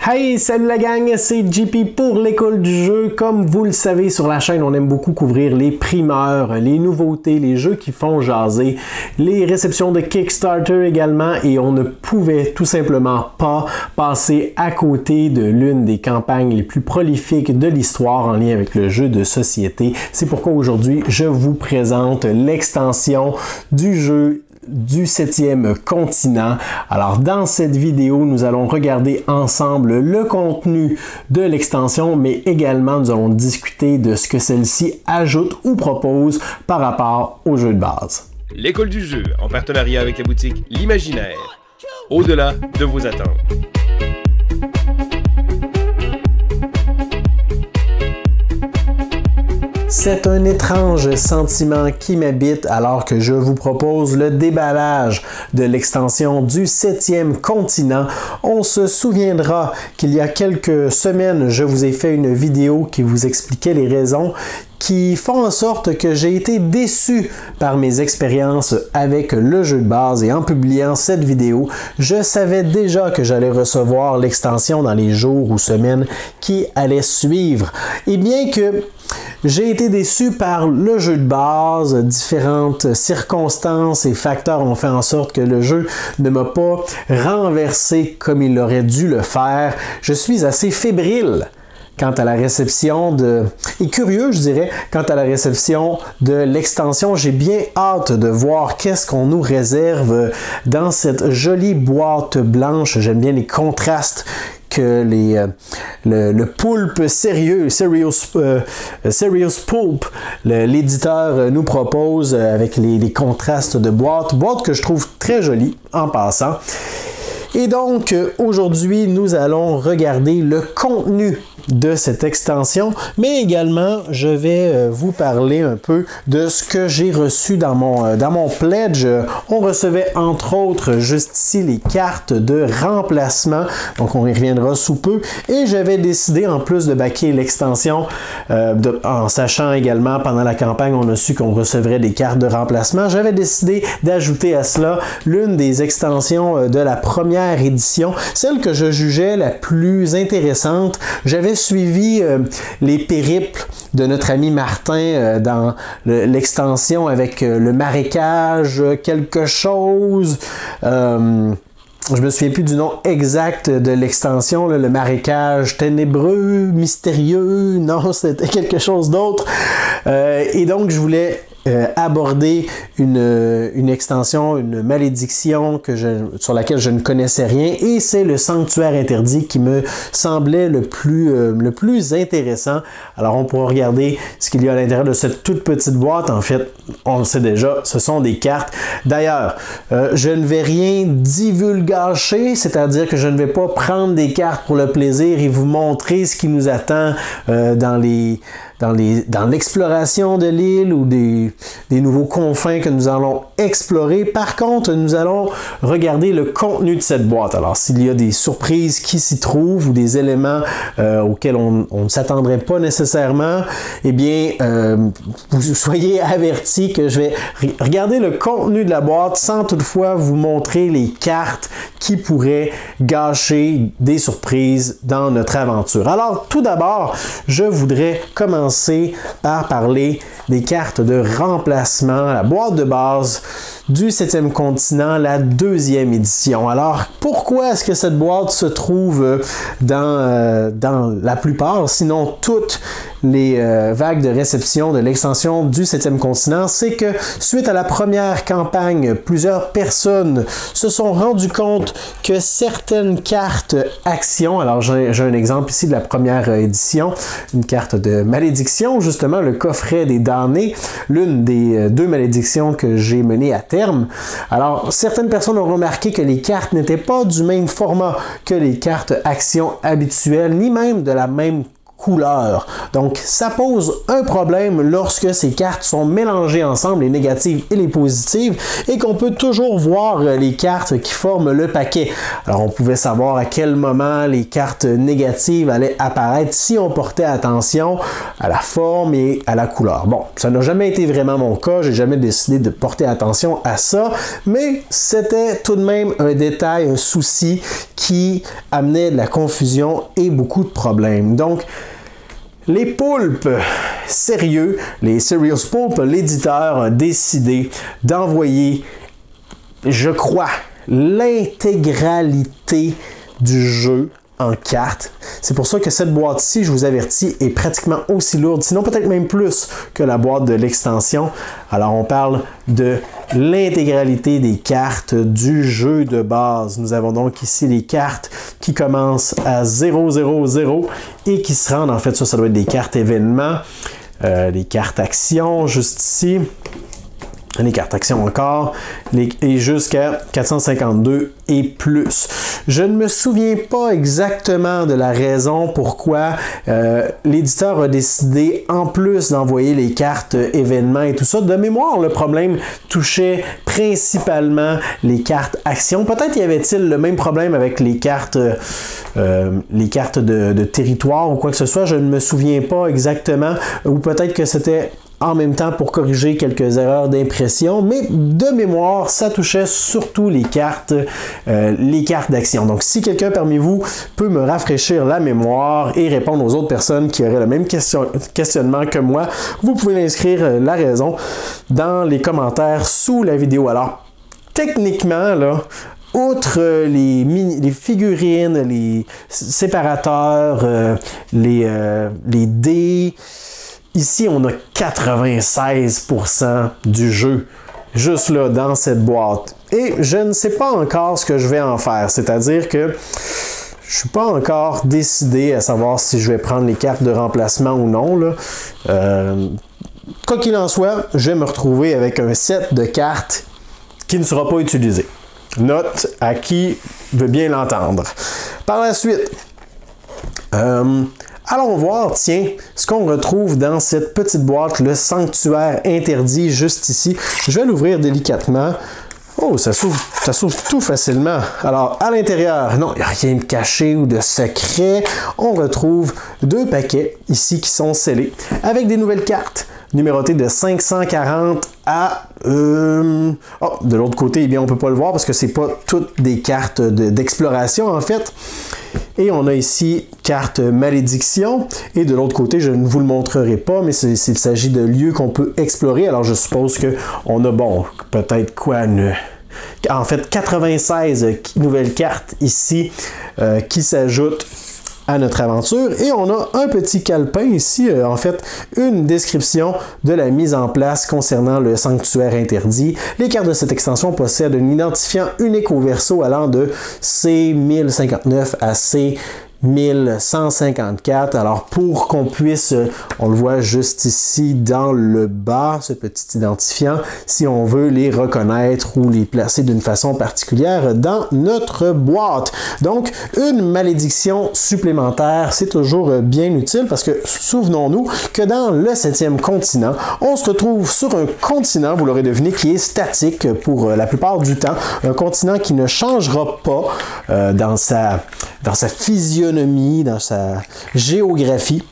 Hey, salut la gang, c'est JP pour l'école du jeu. Comme vous le savez sur la chaîne, on aime beaucoup couvrir les primeurs, les nouveautés, les jeux qui font jaser, les réceptions de Kickstarter également, et on ne pouvait tout simplement pas passer à côté de l'une des campagnes les plus prolifiques de l'histoire en lien avec le jeu de société. C'est pourquoi aujourd'hui, je vous présente l'extension du jeu du 7e continent. Alors dans cette vidéo, nous allons regarder ensemble le contenu de l'extension, mais également nous allons discuter de ce que celle-ci ajoute ou propose par rapport au jeu de base. L'école du jeu, en partenariat avec la boutique L'Imaginaire, au-delà de vos attentes. C'est un étrange sentiment qui m'habite alors que je vous propose le déballage de l'extension du 7e continent. On se souviendra qu'il y a quelques semaines, je vous ai fait une vidéo qui vous expliquait les raisons qui font en sorte que j'ai été déçu par mes expériences avec le jeu de base, et en publiant cette vidéo, je savais déjà que j'allais recevoir l'extension dans les jours ou semaines qui allaient suivre. Et bien que j'ai été déçu par le jeu de base, différentes circonstances et facteurs ont fait en sorte que le jeu ne m'a pas renversé comme il aurait dû le faire. Je suis assez fébrile quant à la réception et curieux, je dirais, quant à la réception de l'extension. J'ai bien hâte de voir qu'est-ce qu'on nous réserve dans cette jolie boîte blanche. J'aime bien les contrastes que le poulpe sérieux, Serious Pulp, l'éditeur nous propose avec les contrastes de boîte que je trouve très jolie en passant. Et donc, aujourd'hui, nous allons regarder le contenu de cette extension, mais également, je vais vous parler un peu de ce que j'ai reçu dans mon pledge. On recevait, entre autres, juste ici, les cartes de remplacement. Donc, on y reviendra sous peu. Et j'avais décidé, en plus de backer l'extension, en sachant également, pendant la campagne, on a su qu'on recevrait des cartes de remplacement, j'avais décidé d'ajouter à cela l'une des extensions de la première édition, celle que je jugeais la plus intéressante. J'avais suivi les périples de notre ami Martin dans l'extension avec le marécage, quelque chose. Je me souviens plus du nom exact de l'extension, le marécage ténébreux, mystérieux, non, c'était quelque chose d'autre. Et donc, je voulais aborder une extension, une malédiction sur laquelle je ne connaissais rien, et c'est le sanctuaire interdit qui me semblait le plus intéressant. Alors on pourra regarder ce qu'il y a à l'intérieur de cette toute petite boîte. En fait, on le sait déjà, ce sont des cartes. D'ailleurs, je ne vais rien divulgacher, c'est-à-dire que je ne vais pas prendre des cartes pour le plaisir et vous montrer ce qui nous attend dans l'exploration de l'île ou des nouveaux confins que nous allons explorer. Par contre, nous allons regarder le contenu de cette boîte. Alors, s'il y a des surprises qui s'y trouvent ou des éléments auxquels on ne s'attendrait pas nécessairement, eh bien, vous soyez avertis que je vais regarder le contenu de la boîte sans toutefois vous montrer les cartes qui pourraient gâcher des surprises dans notre aventure. Alors, tout d'abord, je voudrais commencer par parler des cartes de remplacement, la boîte de base du 7e continent, la 2e édition. Alors, pourquoi est-ce que cette boîte se trouve dans la plupart, sinon toutes les vagues de réception de l'extension du 7e continent? C'est que suite à la première campagne, plusieurs personnes se sont rendues compte que certaines cartes actions, alors j'ai un exemple ici de la première édition, une carte de malédiction, justement le coffret des damnés, l'une des deux malédictions que j'ai menées à terme. Alors, certaines personnes ont remarqué que les cartes n'étaient pas du même format que les cartes actions habituelles, ni même de la même couleurs. Donc, ça pose un problème lorsque ces cartes sont mélangées ensemble, les négatives et les positives, et qu'on peut toujours voir les cartes qui forment le paquet. Alors, on pouvait savoir à quel moment les cartes négatives allaient apparaître si on portait attention à la forme et à la couleur. Bon, ça n'a jamais été vraiment mon cas, j'ai jamais décidé de porter attention à ça, mais c'était tout de même un détail, un souci qui amenait de la confusion et beaucoup de problèmes. Donc, les poulpes sérieux, les Serious Poulp, l'éditeur a décidé d'envoyer, je crois, l'intégralité du jeu en cartes. C'est pour ça que cette boîte-ci, je vous avertis, est pratiquement aussi lourde, sinon peut-être même plus que la boîte de l'extension. Alors on parle de l'intégralité des cartes du jeu de base. Nous avons donc ici les cartes qui commencent à 000 et qui se rendent, en fait ça doit être des cartes événements, les cartes actions juste ici. Les cartes actions encore, et jusqu'à 452 et plus. Je ne me souviens pas exactement de la raison pourquoi l'éditeur a décidé, en plus d'envoyer les cartes événements et tout ça, de mémoire, le problème touchait principalement les cartes actions. Peut-être y avait-il le même problème avec les cartes de territoire ou quoi que ce soit, je ne me souviens pas exactement, ou peut-être que c'était en même temps pour corriger quelques erreurs d'impression, mais de mémoire, ça touchait surtout les cartes d'action. Donc, si quelqu'un parmi vous peut me rafraîchir la mémoire et répondre aux autres personnes qui auraient le même questionnement que moi, vous pouvez l'inscrire la raison dans les commentaires sous la vidéo. Alors, techniquement, là, outre les figurines, les séparateurs, les dés, ici, on a 96% du jeu, juste là, dans cette boîte. Et je ne sais pas encore ce que je vais en faire, c'est-à-dire que je ne suis pas encore décidé à savoir si je vais prendre les cartes de remplacement ou non, là. Quoi qu'il en soit, je vais me retrouver avec un set de cartes qui ne sera pas utilisé. Note à qui veut bien l'entendre. Par la suite, allons voir, tiens, ce qu'on retrouve dans cette petite boîte, le sanctuaire interdit juste ici. Je vais l'ouvrir délicatement. Oh, ça s'ouvre tout facilement. Alors, à l'intérieur, non, il n'y a rien de caché ou de secret. On retrouve deux paquets ici qui sont scellés avec des nouvelles cartes numérotées de 540 à... de l'autre côté, eh bien, on ne peut pas le voir parce que c'est pas toutes des cartes d'exploration, en fait. Et on a ici carte malédiction. Et de l'autre côté, je ne vous le montrerai pas, mais il s'agit de lieux qu'on peut explorer. Alors, je suppose qu'on a, bon, peut-être quoi, en fait, 96 nouvelles cartes ici qui s'ajoutent à notre aventure. Et on a un petit calepin ici, en fait, une description de la mise en place concernant le sanctuaire interdit. Les cartes de cette extension possèdent un identifiant unique au verso allant de C1059 à C1154. Alors, pour qu'on puisse, on le voit juste ici dans le bas, ce petit identifiant, si on veut les reconnaître ou les placer d'une façon particulière dans notre boîte. Donc, une malédiction supplémentaire, c'est toujours bien utile parce que, souvenons-nous que dans le 7e continent, on se retrouve sur un continent, vous l'aurez deviné, qui est statique pour la plupart du temps. Un continent qui ne changera pas dans sa physionomie, dans sa géographie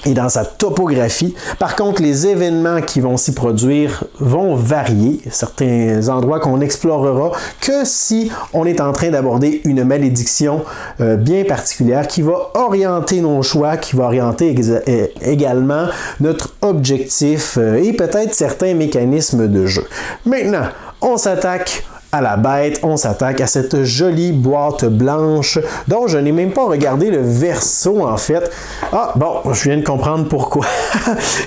et dans sa topographie. Par contre, les événements qui vont s'y produire vont varier. Certains endroits qu'on explorera que si on est en train d'aborder une malédiction bien particulière qui va orienter nos choix, qui va orienter également notre objectif et peut-être certains mécanismes de jeu. Maintenant, on s'attaque à la bête, on s'attaque à cette jolie boîte blanche dont je n'ai même pas regardé le verso en fait. Ah bon, je viens de comprendre pourquoi.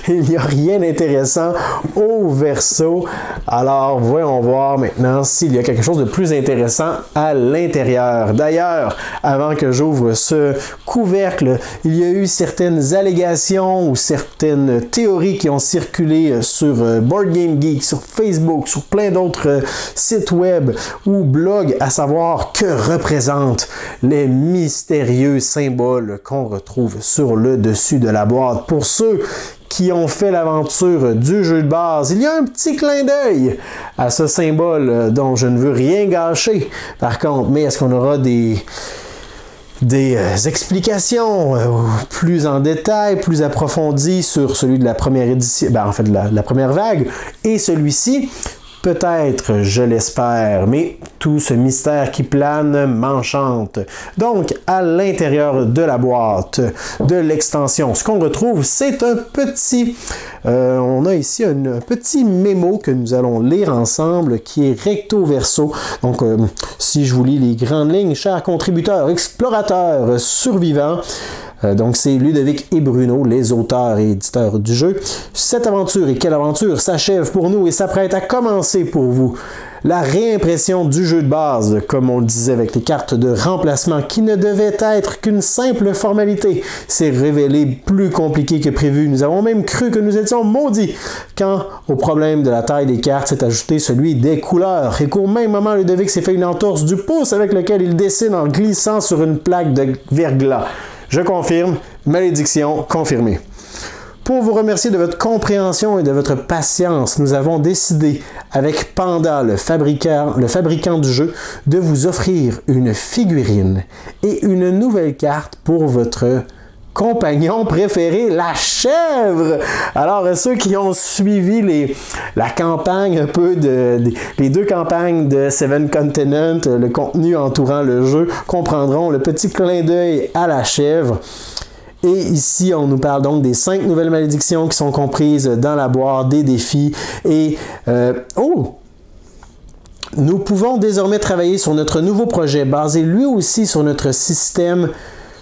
Il n'y a rien d'intéressant au verso. Alors voyons voir maintenant s'il y a quelque chose de plus intéressant à l'intérieur. D'ailleurs, avant que j'ouvre ce couvercle, il y a eu certaines allégations ou certaines théories qui ont circulé sur Board Game Geek, sur Facebook, sur plein d'autres sites web web ou blog à savoir que représentent les mystérieux symboles qu'on retrouve sur le dessus de la boîte. Pour ceux qui ont fait l'aventure du jeu de base, il y a un petit clin d'œil à ce symbole dont je ne veux rien gâcher. Par contre, mais est-ce qu'on aura des explications plus en détail, plus approfondies sur celui de la première édition, en fait de la première vague, et celui-ci? Peut-être, je l'espère, mais tout ce mystère qui plane m'enchante. Donc, à l'intérieur de la boîte de l'extension, ce qu'on retrouve, c'est un petit... on a ici un petit mémo que nous allons lire ensemble qui est recto verso. Donc, si je vous lis les grandes lignes, chers contributeurs, explorateurs, survivants, donc c'est Ludovic et Bruno, les auteurs et éditeurs du jeu. Cette aventure, et quelle aventure, s'achève pour nous et s'apprête à commencer pour vous. La réimpression du jeu de base, comme on le disait avec les cartes de remplacement, qui ne devait être qu'une simple formalité, s'est révélée plus compliquée que prévu. Nous avons même cru que nous étions maudits, quand au problème de la taille des cartes s'est ajouté celui des couleurs, et qu'au même moment, Ludovic s'est fait une entorse du pouce avec lequel il dessine en glissant sur une plaque de verglas. Je confirme, malédiction confirmée. Pour vous remercier de votre compréhension et de votre patience, nous avons décidé, avec Panda, le fabricant du jeu, de vous offrir une figurine et une nouvelle carte pour votre compagnon préféré, la chèvre! Alors, ceux qui ont suivi la campagne un peu les deux campagnes de Seven Continent, le contenu entourant le jeu, comprendront le petit clin d'œil à la chèvre. Et ici, on nous parle donc des 5 nouvelles malédictions qui sont comprises dans la boîte, des défis et... Nous pouvons désormais travailler sur notre nouveau projet basé lui aussi sur notre système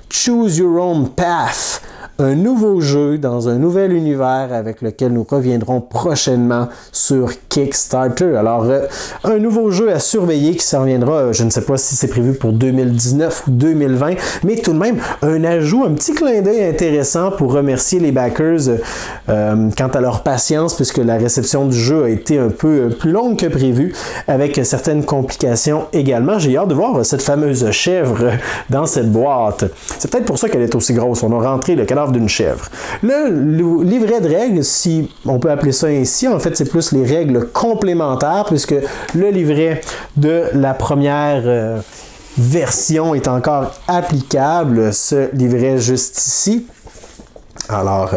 Choose Your Own Path, un nouveau jeu dans un nouvel univers avec lequel nous reviendrons prochainement sur Kickstarter. Alors, un nouveau jeu à surveiller qui s'en viendra, je ne sais pas si c'est prévu pour 2019 ou 2020, mais tout de même, un ajout, un petit clin d'œil intéressant pour remercier les backers quant à leur patience, puisque la réception du jeu a été un peu plus longue que prévu, avec certaines complications également. J'ai hâte de voir cette fameuse chèvre dans cette boîte. C'est peut-être pour ça qu'elle est aussi grosse. On a rentré le cadavre d'une chèvre. Le livret de règles, si on peut appeler ça ainsi, en fait, c'est plus les règles complémentaires, puisque le livret de la première version est encore applicable, ce livret juste ici. Alors,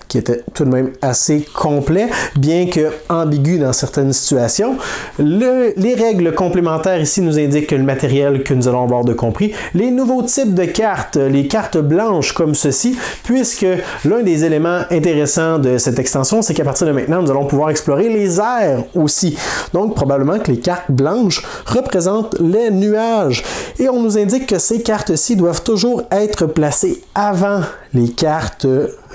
qui était tout de même assez complet, bien que ambigu dans certaines situations. Les règles complémentaires ici nous indiquent que le matériel que nous allons avoir de compris, les nouveaux types de cartes, les cartes blanches comme ceci, puisque l'un des éléments intéressants de cette extension, c'est qu'à partir de maintenant, nous allons pouvoir explorer les airs aussi. Donc, probablement que les cartes blanches représentent les nuages. Et on nous indique que ces cartes-ci doivent toujours être placées avant les cartes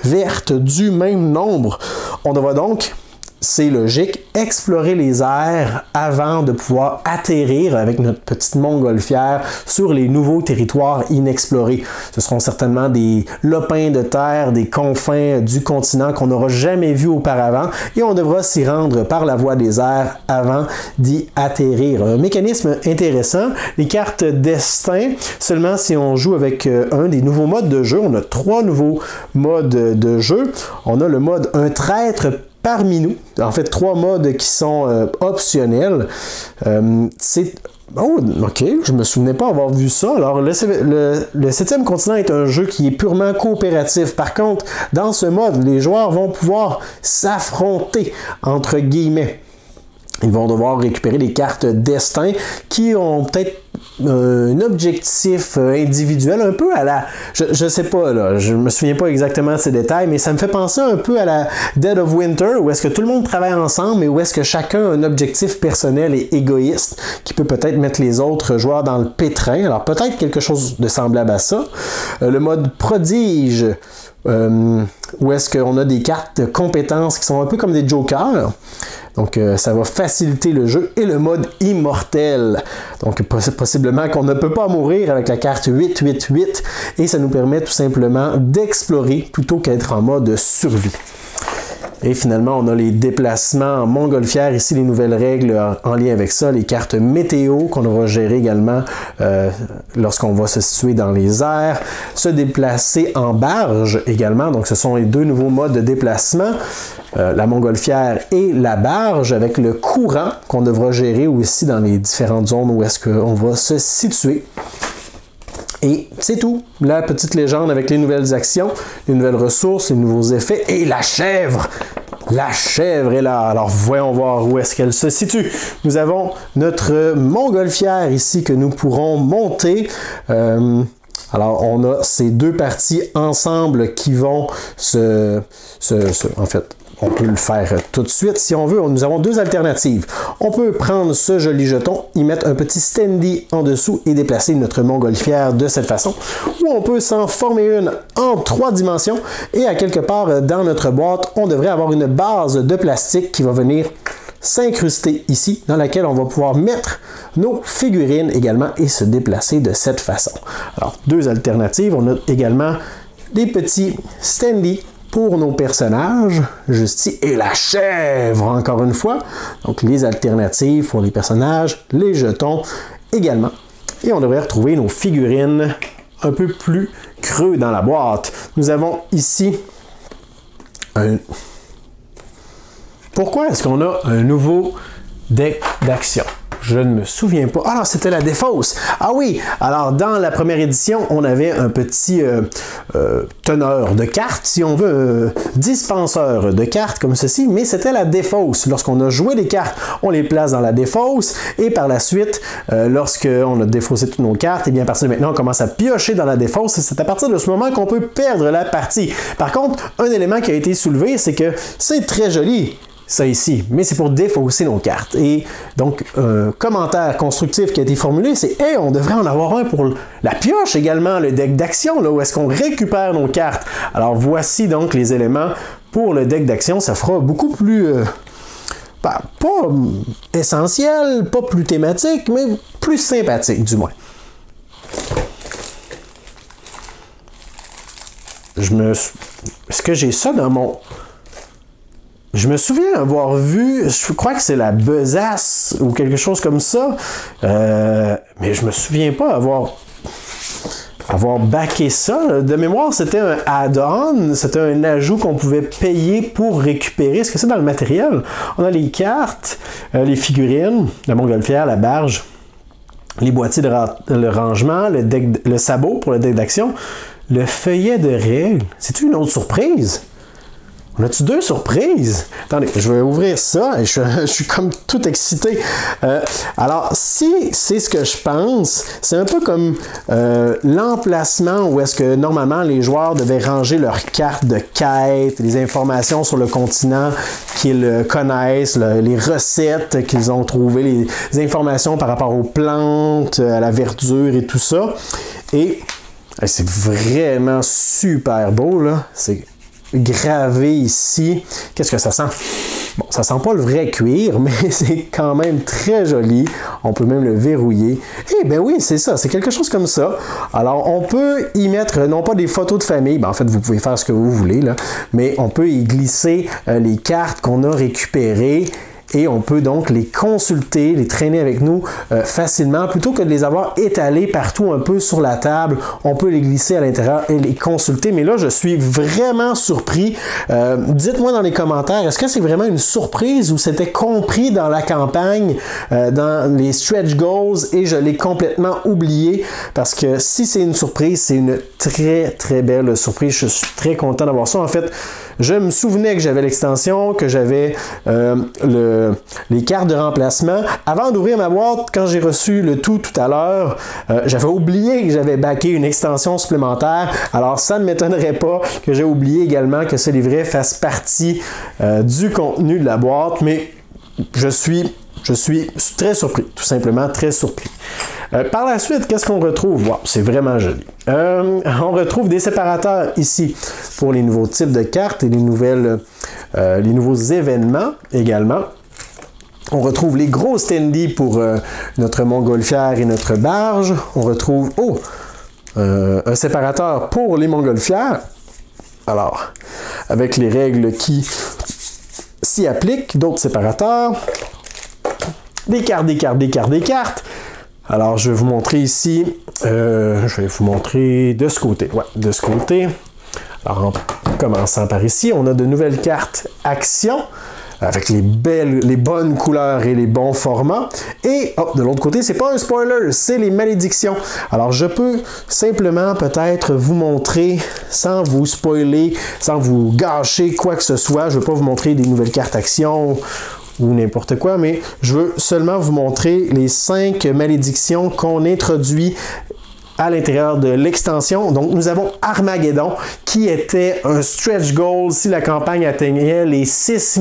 vertes du même nombre. On devra donc, c'est logique, explorer les airs avant de pouvoir atterrir avec notre petite montgolfière sur les nouveaux territoires inexplorés. Ce seront certainement des lopins de terre, des confins du continent qu'on n'aura jamais vus auparavant et on devra s'y rendre par la voie des airs avant d'y atterrir. Un mécanisme intéressant, les cartes destin, seulement si on joue avec un des nouveaux modes de jeu. On a 3 nouveaux modes de jeu. On a le mode un traître parmi nous. En fait, 3 modes qui sont optionnels. Oh, ok, je me souvenais pas avoir vu ça. Alors, le 7e continent est un jeu qui est purement coopératif. Par contre, dans ce mode, les joueurs vont pouvoir s'affronter, entre guillemets. Ils vont devoir récupérer des cartes destin qui ont peut-être un objectif individuel, un peu à la... Je sais pas, là, je me souviens pas exactement de ces détails, mais ça me fait penser un peu à la Dead of Winter, où est-ce que tout le monde travaille ensemble, mais où est-ce que chacun a un objectif personnel et égoïste, qui peut peut-être mettre les autres joueurs dans le pétrin. Alors peut-être quelque chose de semblable à ça. Le mode prodige, où est-ce qu'on a des cartes de compétences qui sont un peu comme des jokers. Donc, ça va faciliter le jeu. Et le mode immortel. Donc, possiblement qu'on ne peut pas mourir avec la carte 888. Et ça nous permet tout simplement d'explorer plutôt qu'être en mode survie. Et finalement, on a les déplacements en montgolfière. Ici, les nouvelles règles en lien avec ça. Les cartes météo qu'on devra gérer également lorsqu'on va se situer dans les airs. Se déplacer en barge également. Donc, ce sont les deux nouveaux modes de déplacement. La montgolfière et la barge avec le courant qu'on devra gérer aussi dans les différentes zones où est-ce qu'on va se situer. Et c'est tout. La petite légende avec les nouvelles actions, les nouvelles ressources, les nouveaux effets et la chèvre. La chèvre est là. Alors voyons voir où est-ce qu'elle se situe. Nous avons notre montgolfière ici que nous pourrons monter. Alors, on a ces deux parties ensemble qui vont en fait, on peut le faire tout de suite si on veut. Nous avons deux alternatives. On peut prendre ce joli jeton, y mettre un petit standy en dessous et déplacer notre montgolfière de cette façon. Ou on peut s'en former une en 3 dimensions et à quelque part dans notre boîte, on devrait avoir une base de plastique qui va venir s'incruster ici, dans laquelle on va pouvoir mettre nos figurines également et se déplacer de cette façon. Alors, deux alternatives. On a également des petits standy pour nos personnages, juste ici, et la chèvre, encore une fois. Donc, les alternatives pour les personnages, les jetons également. Et on devrait retrouver nos figurines un peu plus creux dans la boîte. Nous avons ici un... Pourquoi est-ce qu'on a un nouveau deck d'action? Je ne me souviens pas. Ah non, c'était la défausse. Ah oui, alors dans la première édition, on avait un petit teneur de cartes, si on veut, dispenseur de cartes comme ceci, mais c'était la défausse. Lorsqu'on a joué les cartes, on les place dans la défausse et par la suite, lorsqu'on a défaussé toutes nos cartes, et bien à partir de maintenant, on commence à piocher dans la défausse et c'est à partir de ce moment qu'on peut perdre la partie. Par contre, un élément qui a été soulevé, c'est que c'est très joli. Ça ici, mais c'est pour défausser nos cartes. Et donc, un commentaire constructif qui a été formulé, c'est « Hey, on devrait en avoir un pour la pioche également, le deck d'action, là, où est-ce qu'on récupère nos cartes. » Alors, voici donc les éléments pour le deck d'action. Ça fera beaucoup plus... pas essentiel, pas plus thématique, mais plus sympathique, du moins. Est-ce que j'ai ça dans mon... Je me souviens avoir vu, je crois que c'est la besace ou quelque chose comme ça, mais je me souviens pas avoir backé ça. De mémoire, c'était un add-on, c'était un ajout qu'on pouvait payer pour récupérer. Est-ce que c'est dans le matériel? On a les cartes, les figurines, la montgolfière, la barge, les boîtiers de rangement, le sabot pour le deck d'action, le feuillet de règles. C'est-tu une autre surprise? On a-tu deux surprises? Attendez, je vais ouvrir ça et je suis comme tout excité. Alors, si c'est ce que je pense, c'est un peu comme l'emplacement où est-ce que normalement les joueurs devaient ranger leurs cartes de quête, les informations sur le continent qu'ils connaissent, les recettes qu'ils ont trouvées, les informations par rapport aux plantes, à la verdure et tout ça. Et c'est vraiment super beau, là. C'est gravé ici. Qu'est-ce que ça sent? Bon, ça sent pas le vrai cuir, mais c'est quand même très joli. On peut même le verrouiller. Eh bien oui, c'est ça. C'est quelque chose comme ça. Alors, on peut y mettre, non pas des photos de famille, ben, en fait, vous pouvez faire ce que vous voulez, là, mais on peut y glisser les cartes qu'on a récupérées. Et on peut donc les consulter, les traîner avec nous facilement. Plutôt que de les avoir étalés partout un peu sur la table, on peut les glisser à l'intérieur et les consulter. Mais là, je suis vraiment surpris. Dites-moi dans les commentaires, est-ce que c'est vraiment une surprise ou c'était compris dans la campagne, dans les stretch goals et je l'ai complètement oublié? Parce que si c'est une surprise, c'est une très, très belle surprise. Je suis très content d'avoir ça. En fait, je me souvenais que j'avais l'extension, que j'avais les cartes de remplacement. Avant d'ouvrir ma boîte, quand j'ai reçu le tout à l'heure, j'avais oublié que j'avais backé une extension supplémentaire. Alors, ça ne m'étonnerait pas que j'ai oublié également que ce livret fasse partie du contenu de la boîte, mais je suis très surpris, tout simplement très surpris. Par la suite, qu'est-ce qu'on retrouve? Wow, c'est vraiment joli. On retrouve des séparateurs ici pour les nouveaux types de cartes et les nouveaux événements également. On retrouve les gros standees pour notre montgolfière et notre barge. On retrouve un séparateur pour les montgolfières. Alors, avec les règles qui s'y applique, d'autres séparateurs. Des cartes. Alors, je vais vous montrer ici. Je vais vous montrer de ce côté. Ouais, de ce côté. Alors, en commençant par ici, on a de nouvelles cartes Action avec les bonnes couleurs et les bons formats. Et de l'autre côté, c'est pas un spoiler, c'est les malédictions. Alors, je peux simplement peut-être vous montrer, sans vous spoiler, sans vous gâcher quoi que ce soit. Je ne vais pas vous montrer des nouvelles cartes Action ou n'importe quoi, mais je veux seulement vous montrer les 5 malédictions qu'on introduit à l'intérieur de l'extension. Donc, nous avons Armageddon, qui était un stretch goal si la campagne atteignait les 6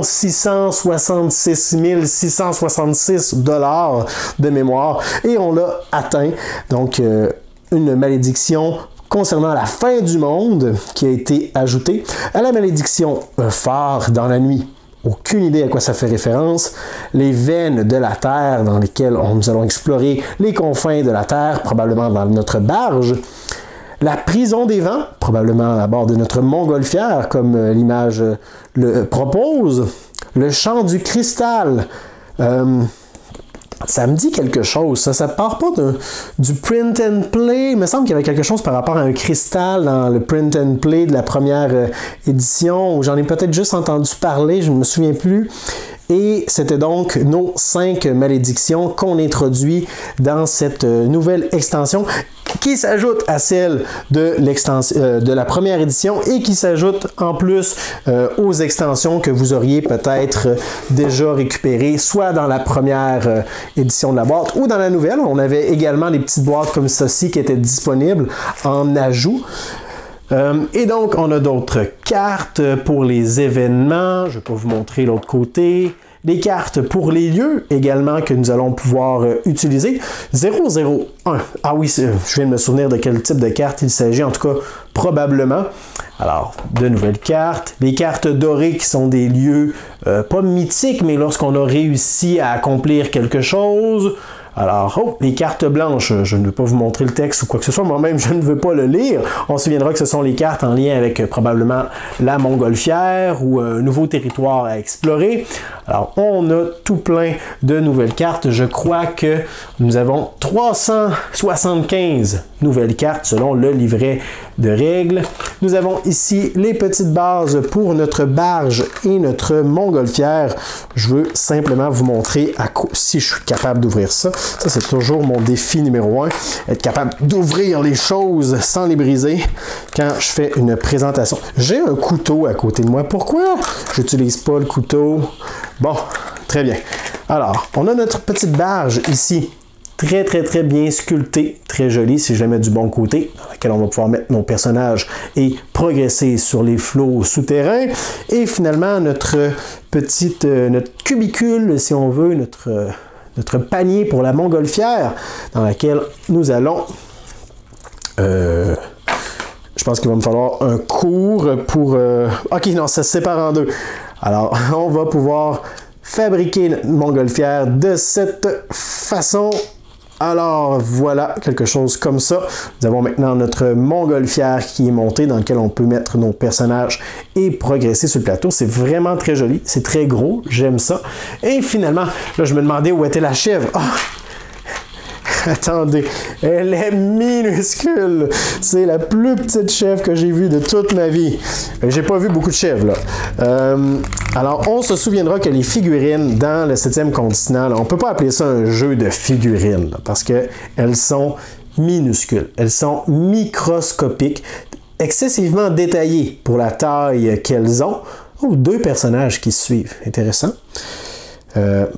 666 666 $ de mémoire. Et on l'a atteint. Donc, une malédiction concernant la fin du monde qui a été ajoutée à la malédiction phare dans la nuit. Aucune idée à quoi ça fait référence. Les veines de la Terre dans lesquelles nous allons explorer les confins de la Terre, probablement dans notre barge. La prison des vents, probablement à bord de notre montgolfière, comme l'image le propose. Le chant du cristal. Ça me dit quelque chose, ça part pas du print and play. Il me semble qu'il y avait quelque chose par rapport à un cristal dans le print and play de la première édition, où j'en ai peut-être juste entendu parler, je ne me souviens plus. Et c'était donc nos 5 malédictions qu'on introduit dans cette nouvelle extension qui s'ajoute à celle de la première édition et qui s'ajoute en plus aux extensions que vous auriez peut-être déjà récupérées, soit dans la première édition de la boîte ou dans la nouvelle. On avait également des petites boîtes comme ceci qui étaient disponibles en ajout. Et donc, on a d'autres cartes pour les événements. Je ne vais pas vous montrer l'autre côté. Des cartes pour les lieux également que nous allons pouvoir utiliser. 001. Ah oui, je viens de me souvenir de quel type de carte il s'agit, en tout cas, probablement. Alors, de nouvelles cartes. Les cartes dorées qui sont des lieux pas mythiques, mais lorsqu'on a réussi à accomplir quelque chose. Alors, les cartes blanches, je ne vais pas vous montrer le texte ou quoi que ce soit, moi-même je ne veux pas le lire. On se souviendra que ce sont les cartes en lien avec probablement la montgolfière ou un nouveau territoire à explorer. Alors, on a tout plein de nouvelles cartes. Je crois que nous avons 375 nouvelles cartes selon le livret de règles. Nous avons ici les petites bases pour notre barge et notre montgolfière. Je veux simplement vous montrer si je suis capable d'ouvrir ça. Ça, c'est toujours mon défi numéro 1, être capable d'ouvrir les choses sans les briser quand je fais une présentation. J'ai un couteau à côté de moi. Pourquoi je n'utilise pas le couteau? Bon, très bien. Alors, on a notre petite barge ici. Très, très, très bien sculptée, très jolie si je la mets du bon côté, dans laquelle on va pouvoir mettre nos personnages et progresser sur les flots souterrains. Et finalement, notre cubicule, si on veut, notre panier pour la montgolfière, dans laquelle nous allons... je pense qu'il va me falloir un cours pour... Ok, non, ça se sépare en deux. Alors, on va pouvoir fabriquer notre montgolfière de cette façon. Alors, voilà, quelque chose comme ça. Nous avons maintenant notre montgolfière qui est montée, dans lequel on peut mettre nos personnages et progresser sur le plateau. C'est vraiment très joli, c'est très gros, j'aime ça. Et finalement, là, je me demandais où était la chèvre. Oh! Attendez, elle est minuscule. C'est la plus petite chèvre que j'ai vue de toute ma vie. J'ai pas vu beaucoup de chèvres, là. Alors, on se souviendra que les figurines dans le 7e continent, là, on peut pas appeler ça un jeu de figurines, là, parce qu'elles sont minuscules. Elles sont microscopiques, excessivement détaillées pour la taille qu'elles ont. Oh, 2 personnages qui se suivent. Intéressant.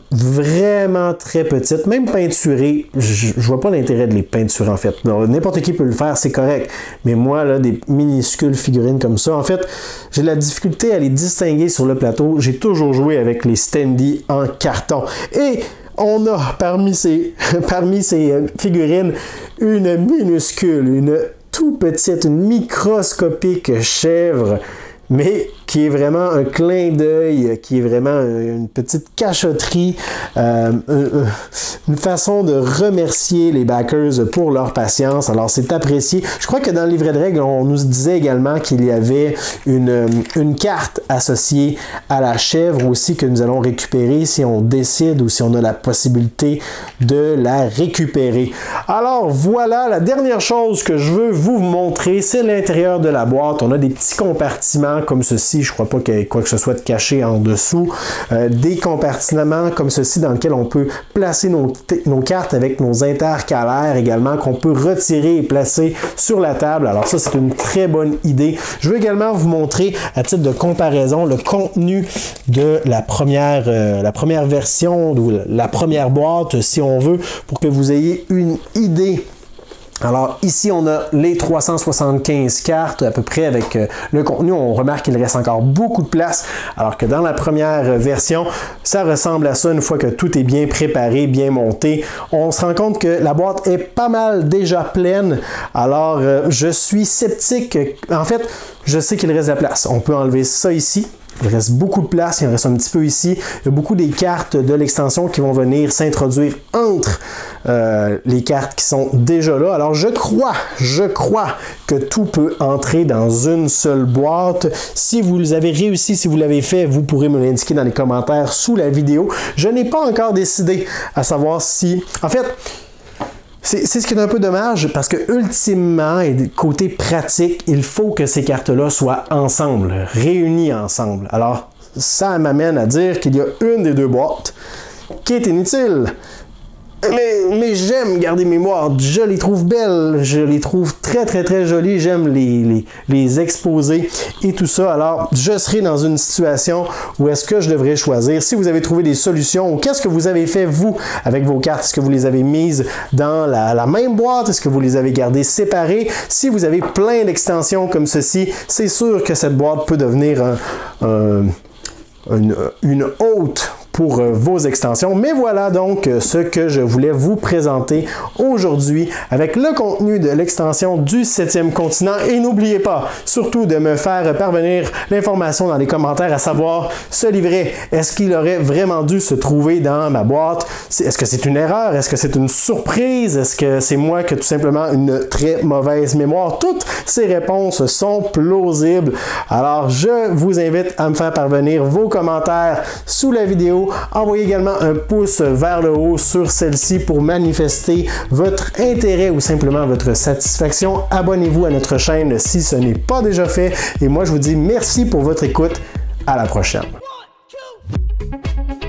Vraiment très petites, même peinturées, je vois pas l'intérêt de les peinturer en fait. N'importe qui peut le faire, c'est correct, mais moi là, des minuscules figurines comme ça, en fait, j'ai de la difficulté à les distinguer sur le plateau. J'ai toujours joué avec les standees en carton et on a parmi ces figurines une minuscule, une tout petite, une microscopique chèvre. mais qui est vraiment un clin d'œil, qui est vraiment une petite cachotterie, une façon de remercier les backers pour leur patience. Alors, c'est apprécié. Je crois que dans le livret de règles, on nous disait également qu'il y avait une carte associée à la chèvre aussi que nous allons récupérer si on décide ou si on a la possibilité de la récupérer. Alors, voilà, la dernière chose que je veux vous montrer, c'est l'intérieur de la boîte. On a des petits compartiments comme ceci. Je crois pas qu'il y ait quoi que ce soit de caché en dessous. Des compartiments comme ceci dans lesquels on peut placer nos cartes avec nos intercalaires également, qu'on peut retirer et placer sur la table. Alors ça, c'est une très bonne idée. Je veux également vous montrer, à titre de comparaison, le contenu de la première version ou la première boîte, si on veut, pour que vous ayez une idée. Alors ici, on a les 375 cartes à peu près avec le contenu. On remarque qu'il reste encore beaucoup de place, alors que dans la première version, ça ressemble à ça une fois que tout est bien préparé, bien monté. On se rend compte que la boîte est pas mal déjà pleine. Alors, je suis sceptique. En fait, je sais qu'il reste de la place. On peut enlever ça ici. Il reste beaucoup de place, il en reste un petit peu ici. Il y a beaucoup des cartes de l'extension qui vont venir s'introduire entre les cartes qui sont déjà là. Alors je crois que tout peut entrer dans une seule boîte. Si vous avez réussi, si vous l'avez fait, vous pourrez me l'indiquer dans les commentaires sous la vidéo. Je n'ai pas encore décidé à savoir si... En fait... C'est ce qui est un peu dommage parce que ultimement, et côté pratique, il faut que ces cartes-là soient ensemble, réunies ensemble. Alors, ça m'amène à dire qu'il y a une des deux boîtes qui est inutile. Mais j'aime garder mémoire, je les trouve belles, je les trouve très très très jolies, j'aime les exposer et tout ça. Alors, je serai dans une situation où est-ce que je devrais choisir. Si vous avez trouvé des solutions, ou qu'est-ce que vous avez fait vous avec vos cartes? Est-ce que vous les avez mises dans la même boîte? Est-ce que vous les avez gardées séparées? Si vous avez plein d'extensions comme ceci, c'est sûr que cette boîte peut devenir une hôte pour vos extensions. Mais voilà donc ce que je voulais vous présenter aujourd'hui avec le contenu de l'extension du 7e continent. Et n'oubliez pas, surtout, de me faire parvenir l'information dans les commentaires, à savoir, ce livret, est-ce qu'il aurait vraiment dû se trouver dans ma boîte? Est-ce que c'est une erreur? Est-ce que c'est une surprise? Est-ce que c'est moi qui ai tout simplement une très mauvaise mémoire? Toutes ces réponses sont plausibles. Alors, je vous invite à me faire parvenir vos commentaires sous la vidéo. Envoyez également un pouce vers le haut sur celle-ci pour manifester votre intérêt ou simplement votre satisfaction. Abonnez-vous à notre chaîne si ce n'est pas déjà fait. Et moi, je vous dis merci pour votre écoute. À la prochaine. 1, 2